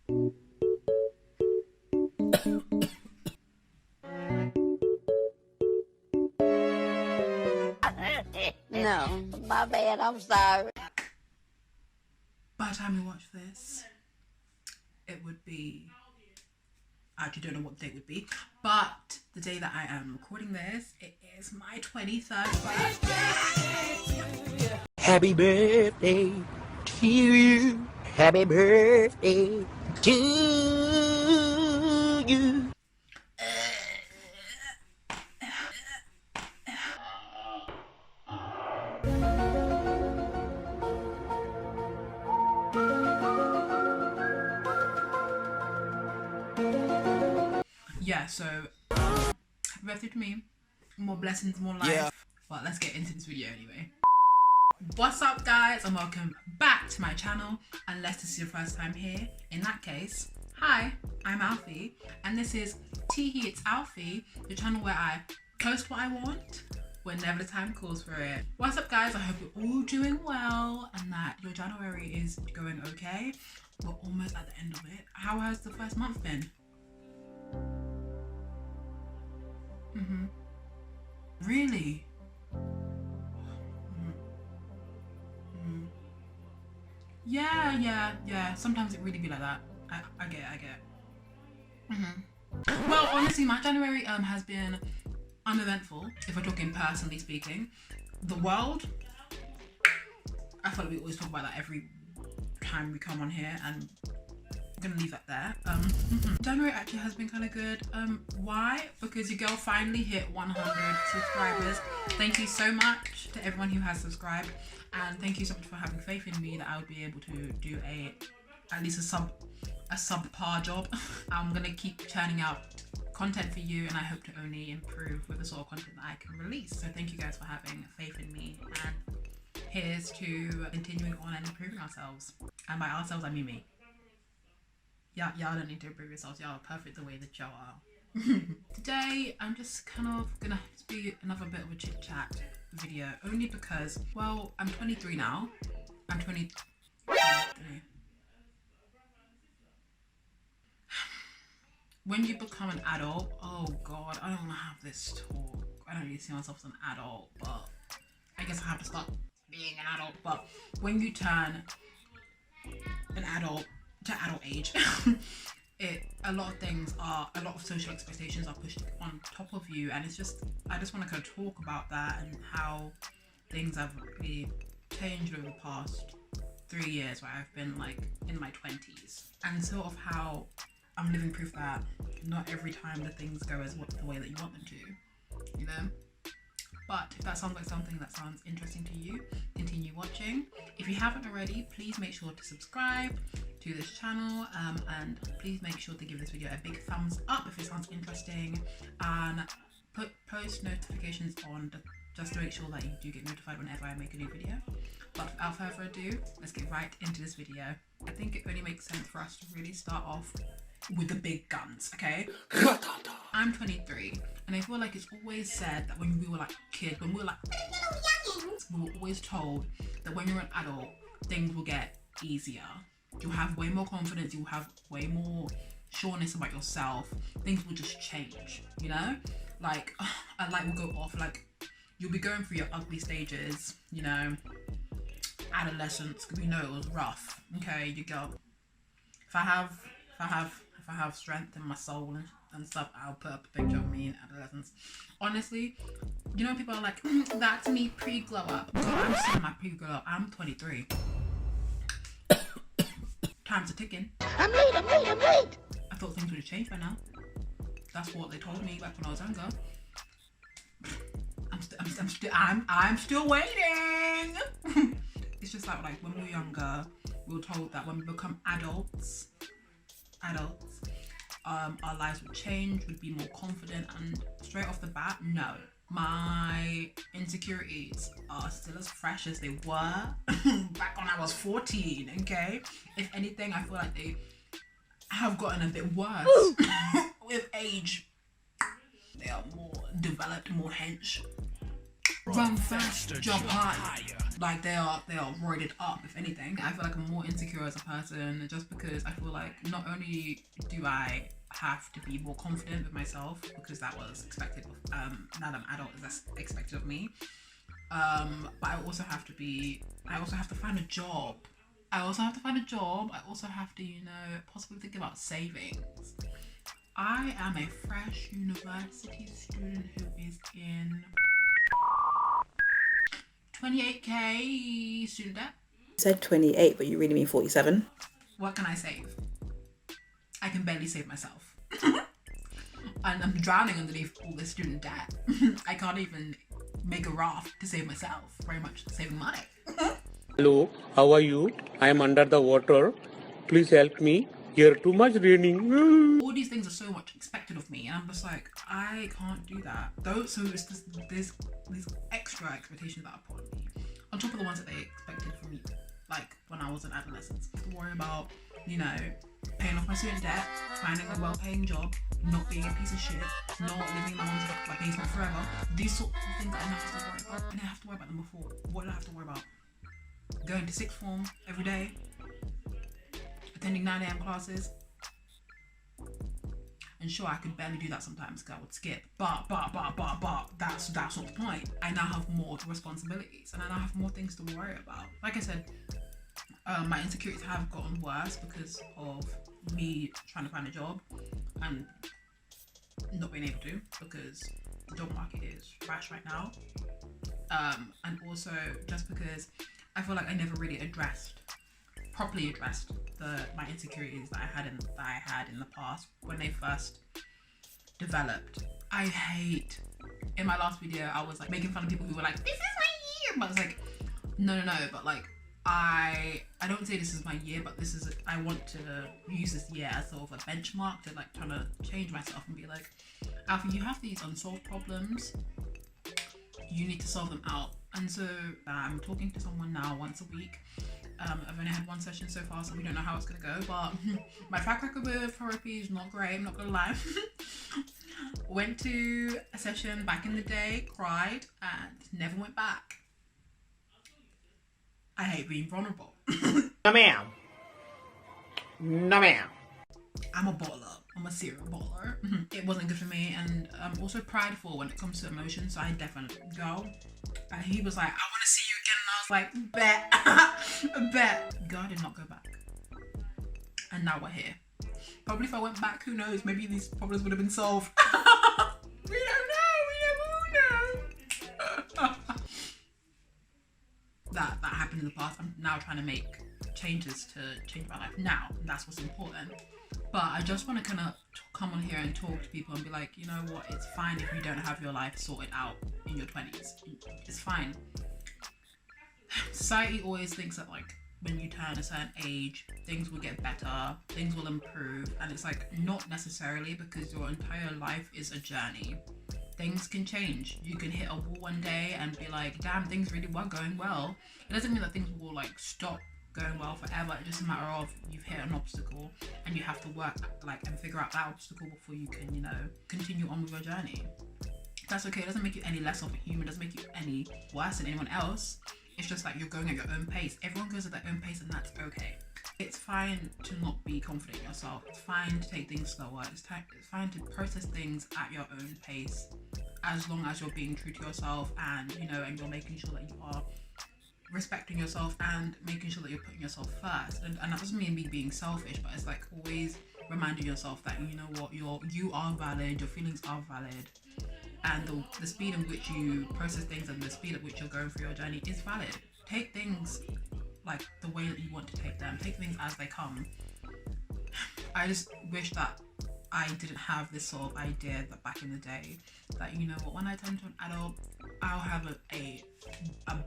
No, my bad, I'm sorry. By the time you watch this, it would be, I actually don't know what the date would be, but the day that I am recording this, it is my 23rd birthday. Happy birthday to you. Happy birthday to you. Yeah, so happy birthday to me. More blessings, more life. Yeah. But let's get into this video anyway. What's up, guys, and welcome back to my channel. Unless this is your first time here, in that case, hi, I'm Alfie, and this is Teehee It's Alfie, the channel where I post what I want whenever the time calls for it. What's up, guys? I hope you're all doing well and that your January is going okay. We're almost at the end of it. How has the first month been? Really? Yeah. Sometimes it really be like that. I get it. Well, honestly, my January has been uneventful, if we're talking personally speaking. The world, I feel like we always talk about that every time we come on here, and I'm gonna leave that there. January actually has been kind of good. Why? Because your girl finally hit 100 subscribers. Thank you so much to everyone who has subscribed, and thank you so much for having faith in me that I would be able to do at least a subpar job. I'm gonna keep churning out content for you, and I hope to only improve with the sort of content that I can release. So thank you guys for having faith in me, and here's to continuing on and improving ourselves. And by ourselves, I mean me. Y'all don't need to improve yourselves. Y'all are perfect the way that y'all are. Today, I'm just kind of gonna be another bit of a chit chat video, only because, well, I'm 23 now. I'm 23. When you become an adult, oh God, I don't want to have this talk. I don't really see myself as an adult, but I guess I have to start being an adult. But when you turn an adult to adult age, a lot of social expectations are pushed on top of you, and I just want to kind of talk about that and how things have really changed over the past 3 years, where I've been like in my 20s, and sort of how I'm living proof that not every time the things go as the way that you want them to, you know? But if that sounds like something that sounds interesting to you, continue watching. If you haven't already, please make sure to subscribe to this channel, and please make sure to give this video a big thumbs up if it sounds interesting, and put post notifications on just to make sure that you do get notified whenever I make a new video. But without further ado, let's get right into this video. I think it only makes sense for us to really start off with the big guns, okay? I'm 23, and I feel like it's always said that when we were like kids, when we were like we were always told that when you're an adult, things will get easier. You'll have way more confidence, you'll have way more sureness about yourself, things will just change, you know? Like, a light will go off, like, you'll be going through your ugly stages, you know, adolescence, because we know it was rough, okay? You go, if I have strength in my soul and stuff, I'll put up a picture of me in adolescence. Honestly, you know, people are like, that's me pre-glow up. Girl, I'm still in my pre-glow up. I'm 23. Time's a ticking. I'm late. I thought things would have changed by now. That's what they told me back when I was younger. I'm still waiting. It's just like when we were younger, we were told that when we become adults, our lives would change, we'd be more confident, and straight off the bat, no. My insecurities are still as fresh as they were back when I was 14, okay? If anything, I feel like they have gotten a bit worse with age. They are more developed, more hench. Run fast, jump high. Like they are roided up, if anything. I feel like I'm more insecure as a person just because I feel like not only do I have to be more confident with myself because that was expected of, now that I'm adult, that's expected of me. But I also have to find a job. I also have to, you know, possibly think about savings. I am a fresh university student who is in 28k student debt. You said 28, but you really mean 47. What can I save? I can barely save myself. And I'm drowning underneath all this student debt. I can't even make a raft to save myself, very much saving money. Hello, how are you? I am under the water. Please help me. Here too much raining. All these things are so much expected of me, and I'm just like, I can't do that. So it's just these extra expectations that are put on me, on top of the ones that they expected from me, like when I was an adolescent. To worry about, you know, paying off my student debt, finding a well-paying job, not being a piece of shit, not living in my mom's basement forever. These sorts of things that I now have to worry about. I didn't have to worry about them before. What did I have to worry about? Going to sixth form every day, attending 9 a.m. classes. And sure, I could barely do that sometimes because I would skip. But that's not the point. I now have more responsibilities and I now have more things to worry about. Like I said, my insecurities have gotten worse because of me trying to find a job and not being able to because the job market is trash right now. And also just because I feel like I never really properly addressed my insecurities that I had in the past when they first developed. I hate, in my last video I was like making fun of people who were like, this is my year, but I was like, no, but like I don't say this is my year, but I want to use this year as sort of a benchmark to like trying to change myself and be like, Alfie, you have these unsolved problems, you need to solve them out. And so I'm talking to someone now once a week. I've only had one session so far, so we don't know how it's gonna go, but my track record with therapy is not great, I'm not gonna lie. Went to a session back in the day, cried, and never went back. I hate being vulnerable. No ma'am. No ma'am. I'm a baller. I'm a serial baller. It wasn't good for me, and I'm also prideful when it comes to emotions, so I definitely go. And he was like, I want to see you again, and I was like, bet. God did not go back. And now we're here. Probably if I went back, who knows, maybe these problems would have been solved. We don't know. That happened in the past. I'm now trying to make changes to change my life now, and that's what's important. But I just want to kind of come on here and talk to people and be like, you know what, it's fine if you don't have your life sorted out in your 20s. It's fine. Society always thinks that like when you turn a certain age, things will get better, things will improve, and it's like not necessarily, because your entire life is a journey. Things can change. You can hit a wall one day and be like, damn, things really were going well. It doesn't mean that things will like stop going well forever. It's just a matter of you've hit an obstacle and you have to work like and figure out that obstacle before you can, you know, continue on with your journey. That's okay. It doesn't make you any less of a human. It doesn't make you any worse than anyone else. It's just like you're going at your own pace. Everyone goes at their own pace, and that's okay. It's fine to not be confident in yourself. It's fine to take things slower. It's fine to process things at your own pace, as long as you're being true to yourself and, you know, and you're making sure that you are respecting yourself and making sure that you're putting yourself first. And that doesn't mean me being selfish, but it's like always reminding yourself that, you know what, you are valid, your feelings are valid, and the speed in which you process things and the speed at which you're going through your journey is valid. Take things like the way that you want to take them. Take things as they come. I just wish that I didn't have this sort of idea that back in the day that, you know what, when I turn to an adult, I'll have a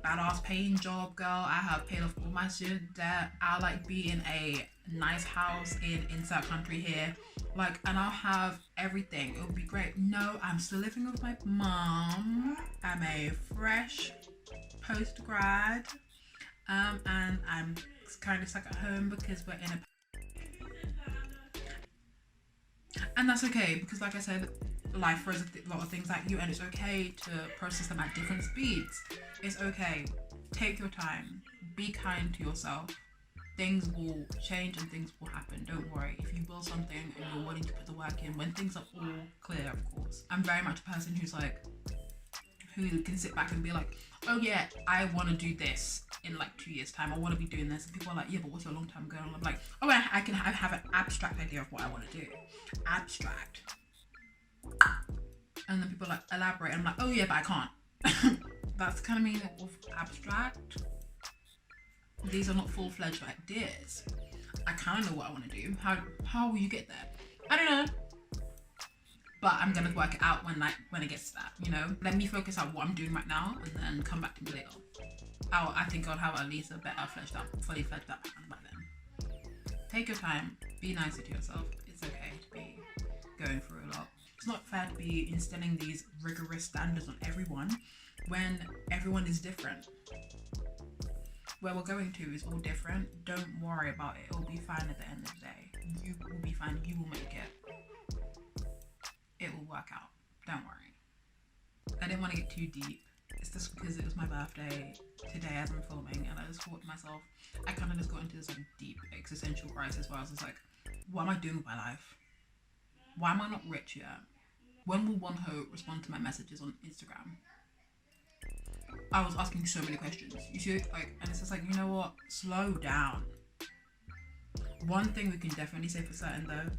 badass paying job, girl. I have paid off all my student debt. I'll like be in a nice house in insert country here, like, and I'll have everything. It would be great. No, I'm still living with my mom. I'm a fresh post-grad, and I'm kind of stuck at home because we're in a, and that's okay, because like I said, life throws a lot of things at you, and it's okay to process them at different speeds. It's okay. take your time, be kind to yourself. Things will change and things will happen. Don't worry. If you build something and you're willing to put the work in, when things are all clear, of course. I'm very much a person who's like, who can sit back and be like, oh yeah, I want to do this in like 2 years time. I want to be doing this. And people are like, yeah, but what's your long term goal? And I'm like, oh, I have an abstract idea of what I want to do. Abstract. And then people are like, elaborate. And I'm like, oh yeah, but I can't. That's kind of meaning of abstract. These are not full-fledged ideas. I kind of know what I want to do. How will you get there? I don't know. But I'm gonna work it out when it gets to that, you know? Let me focus on what I'm doing right now and then come back to me later. I think I'll have at least a better fully fledged up plan by then. Take your time, be nicer to yourself. It's okay to be going through a lot. It's not fair to be instilling these rigorous standards on everyone when everyone is different. Where we're going to is all different. Don't worry about it. It'll be fine at the end of the day. You will be fine. You will make it. It will work out. Don't worry. I didn't want to get too deep. It's just because it was my birthday today as I'm filming, and I just thought to myself, I kind of just got into this like deep existential crisis where I was just like, what am I doing with my life? Why am I not rich yet? When will one hoe respond to my messages on Instagram? I was asking so many questions. You see, like, and it's just like, you know what? Slow down. One thing we can definitely say for certain though,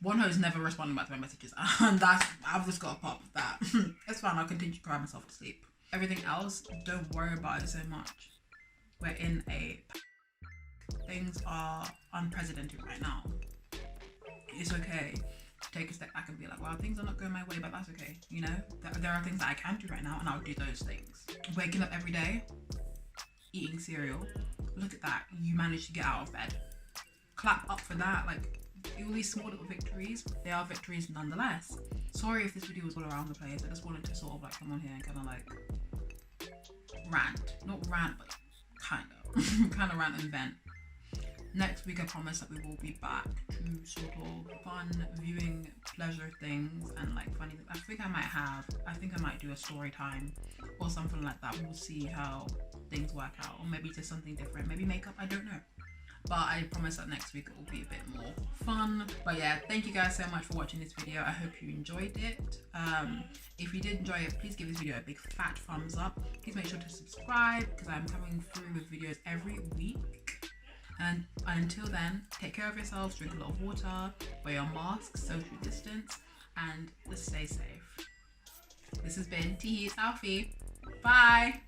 one hoe's never responding back to my messages, and I've just got to pop with that. It's fine. I'll continue to cry myself to sleep. Everything else, don't worry about it so much. We're in things are unprecedented right now. It's okay to take a step back and be like, wow, things are not going my way, but that's okay. You know, there are things that I can do right now, and I'll do those things. Waking up every day, eating cereal. Look at that. You managed to get out of bed. Clap up for that. Like, all these small little victories, they are victories nonetheless. Sorry if this video was all around the place. I just wanted to sort of like come on here and kind of like rant. Not rant, but kind of rant and vent. Next week I promise that we will be back to sort of fun viewing pleasure things and like funny things. I think I might do a story time or something like that. We'll see how things work out, or maybe just something different, maybe makeup, I don't know. But I promise that next week it will be a bit more fun. But yeah, thank you guys so much for watching this video. I hope you enjoyed it. If you did enjoy it, please give this video a big fat thumbs up. Please make sure to subscribe because I'm coming through with videos every week. And until then, take care of yourselves, drink a lot of water, wear your mask, social distance, and just stay safe. This has been Alfie. Bye.